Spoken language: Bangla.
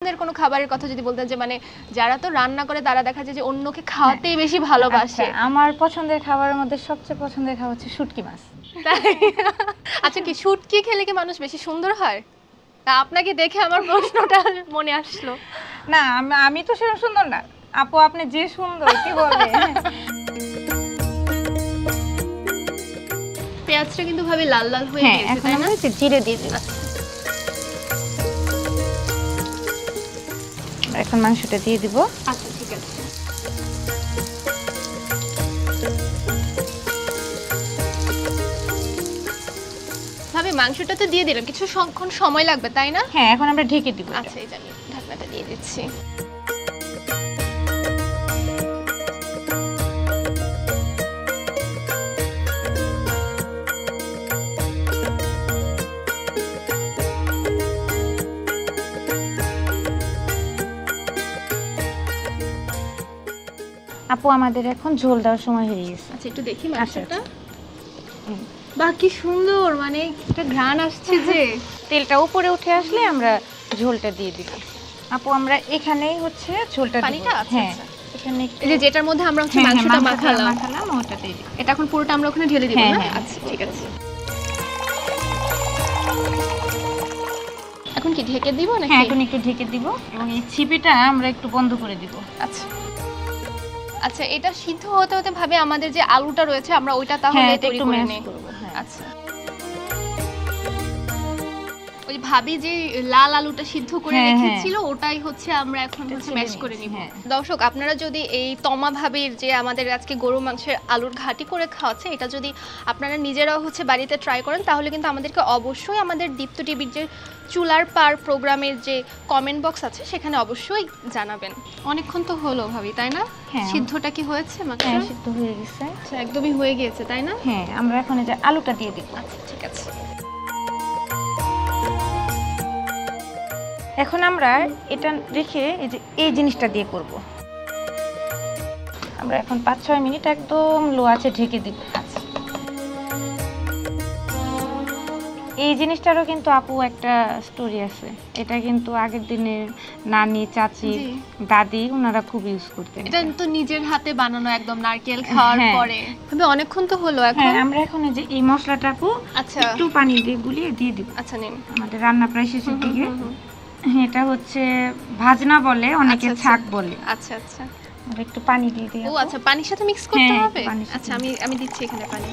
আপনাদের কোনো খাবারের কথা যদি বলতেন যে মানে যারা তো রান্না করে তারা দেখা যায় যে অন্যকে খাওয়াতেই বেশি ভালোবাসে। আমার পছন্দের খাবারের মধ্যে সবচেয়ে পছন্দের খাবার হচ্ছে শুটকি মাছ। আচ্ছা, কি শুটকি খেলে কি মানুষ বেশি সুন্দর হয়? তা আপনাকে দেখে আমার প্রশ্নটা মনে আসলো। না, আমি তো সেরকম সুন্দর না আপু, আপনি যে সুন্দর কি বলে। পেঁয়াজটা কিন্তু ভাবে লাল লাল হয়ে হ্যাঁ, গেছে, এখন তাই না? আমরা জিরে দিয়ে দিই। এখন মাংসটা দিয়ে দিব। আচ্ছা, ঠিক আছে। ভাবে মাংসটা তো দিয়ে দিলাম, কিছু সময় লাগবে তাই না? হ্যাঁ, এখন আমরা ঢেকে দিব। আচ্ছা, এই যে আমি ঢাকনাটা দিয়ে দিচ্ছি। আপু, আমাদের এখন ঝোল দেওয়ার সময় হয়ে গেছে। আচ্ছা, একটু দেখি মাংসটা। বাহ, কি সুন্দর, মানে একটা ঘ্রাণ আসছে যে। তেলটা উপরে উঠে আসলে আমরা ঝোলটা দিয়ে দিব। আপু, আমরা এখানেই হচ্ছে ঝোলটা দিব। পানিটা? আচ্ছা, হ্যাঁ, আচ্ছা। এখানে এই যে যেটার মধ্যে আমরা হচ্ছে মাংসটা মাখালাম, ওটা দিয়ে দিব। এটা এখন পুরোটা আমরা ওখানে ঢেলে দিব হ্যাঁ, না? হ্যাঁ। আচ্ছা, ঠিক আছে। এখন কি ঢেকে দিব নাকি? হ্যাঁ, এখন একটু ঢেকে দিব এবং এই ছিপিটা আমরা একটু বন্ধ করে দিব। আচ্ছা আচ্ছা, এটা সিদ্ধ হতে হতে ভাবে আমাদের যে আলুটা রয়েছে আমরা ওইটা তাহলে তৈরি করে নেই। আচ্ছা, ওই ভাবি যে লাল আলুটা সিদ্ধ করে রেখেছিল ওটাই হচ্ছে আমরা এখন হচ্ছে ম্যাশ করে নিব। দর্শক, আপনারা যদি এই তমা ভাবির যে আমাদের আজকে গরু মাংসের আলুর ঘাটি করে খাওয়াচ্ছে এটা যদি আপনারা নিজেরাও হচ্ছে বাড়িতে ট্রাই করেন তাহলে কিন্তু আমাদেরকে অবশ্যই আমাদের দীপ্ত টিভির যে চুলার পার প্রোগ্রামের যে কমেন্ট বক্স আছে সেখানে অবশ্যই জানাবেন। অনেকক্ষণ তো হলো ভাবি, তাই না? সিদ্ধটা কি হয়েছে? হ্যাঁ, সিদ্ধ হয়ে গেছে। আচ্ছা, একদমই হয়ে গিয়েছে তাই না? হ্যাঁ, আমরা এখন এই যে আলুটা দিয়ে দিব। আচ্ছা, ঠিক আছে। এখন আমরা এটা রেখে এই জিনিসটা দিয়ে করব। আমরা এখন 5-6 মিনিট একদম লো আঁচে ঢেকে দিব। এই জিনিসটারও কিন্তু আপু একটা স্টোরি আছে। এটা কিন্তু আগের দিনের নানি, চাচি, দাদি ওনারা খুব ইউজ করতেন। এটা তো নিজের হাতে বানানো, একদম নারকেল খাওয়ার পরে। তবে অনেকক্ষণ তো হলো এখন। হ্যাঁ, আমরা এখন এই মশলাটা আপু একটু পানি দিয়ে গুলিয়ে দিয়ে দিব। আচ্ছা, নিন। আমাদের রান্না প্রায় শেষের দিকে। এটা হচ্ছে ভাজনা বলে, অনেকে ছাক বলে। আচ্ছা আচ্ছা, একটু পানি দিয়ে দিই। ও আচ্ছা, পানির সাথে মিক্স করতে হবে? আচ্ছা, আমি দিচ্ছি এখানে পানি।